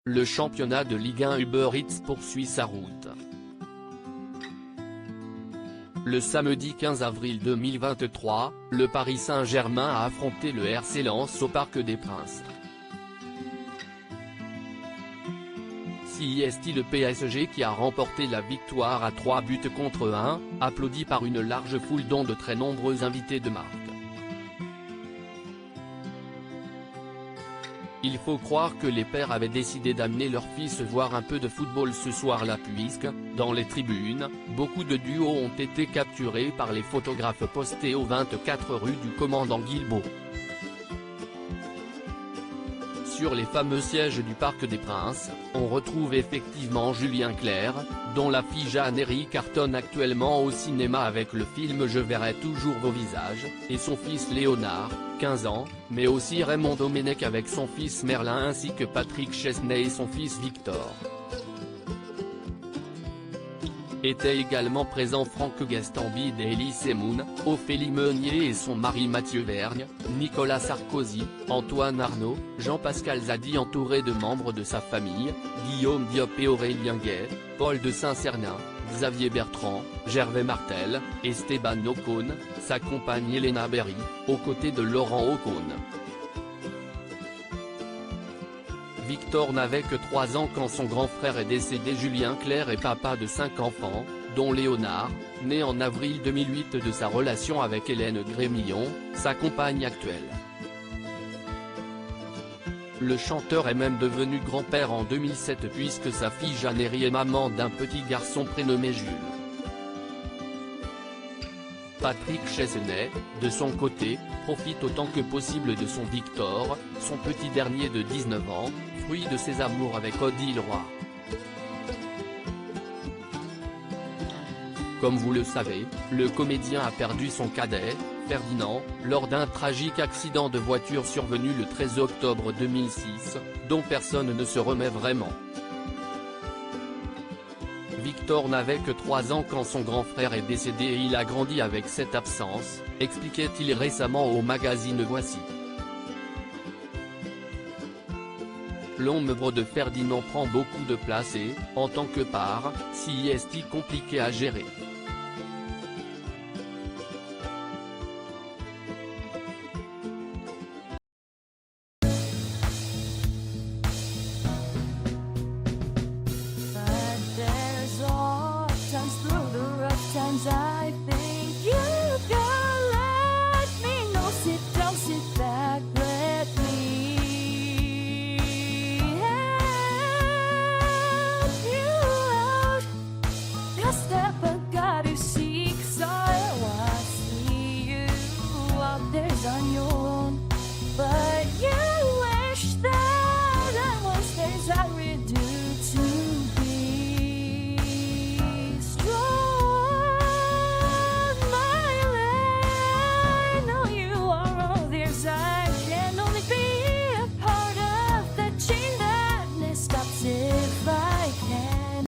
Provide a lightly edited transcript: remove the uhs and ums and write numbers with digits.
Le championnat de Ligue 1 Uber Eats poursuit sa route. Le samedi 15 avril 2023, le Paris Saint-Germain a affronté le RC Lens au Parc des Princes. C'est le PSG qui a remporté la victoire à 3-1, applaudi par une large foule dont de très nombreux invités de marque. Il faut croire que les pères avaient décidé d'amener leur fils voir un peu de football ce soir-là puisque, dans les tribunes, beaucoup de duos ont été capturés par les photographes postés au 24 rue du Commandant Guilbault. Sur les fameux sièges du Parc des Princes, on retrouve effectivement Julien Clerc, dont la fille Jeanne cartonne actuellement au cinéma avec le film Je verrai toujours vos visages, et son fils Léonard, 15 ans, mais aussi Raymond Domenech avec son fils Merlin ainsi que Patrick Chesney et son fils Victor. Étaient également présents Franck Gastambide et Elie Semoun, Ophélie Meunier et son mari Mathieu Vergne, Nicolas Sarkozy, Antoine Arnaud, Jean-Pascal Zadi entouré de membres de sa famille, Guillaume Diop et Aurélien Gay, Paul de Saint-Cernin, Xavier Bertrand, Gervais Martel, Esteban Ocon, sa compagne Elena Berry, aux côtés de Laurent Ocon. Victor n'avait que 3 ans quand son grand frère est décédé. Julien Clerc est papa de 5 enfants, dont Léonard, né en avril 2008 de sa relation avec Hélène Grémillon, sa compagne actuelle. Le chanteur est même devenu grand-père en 2007 puisque sa fille Jeannery est maman d'un petit garçon prénommé Jules. Patrick Chesney, de son côté, profite autant que possible de son Victor, son petit dernier de 19 ans, fruit de ses amours avec Odile Roy. Comme vous le savez, le comédien a perdu son cadet, Ferdinand, lors d'un tragique accident de voiture survenu le 13 octobre 2006, dont personne ne se remet vraiment. Victor n'avait que 3 ans quand son grand frère est décédé et il a grandi avec cette absence, expliquait-il récemment au magazine Voici. L'ombre de Ferdinand prend beaucoup de place et, en tant que père, c'est compliqué à gérer.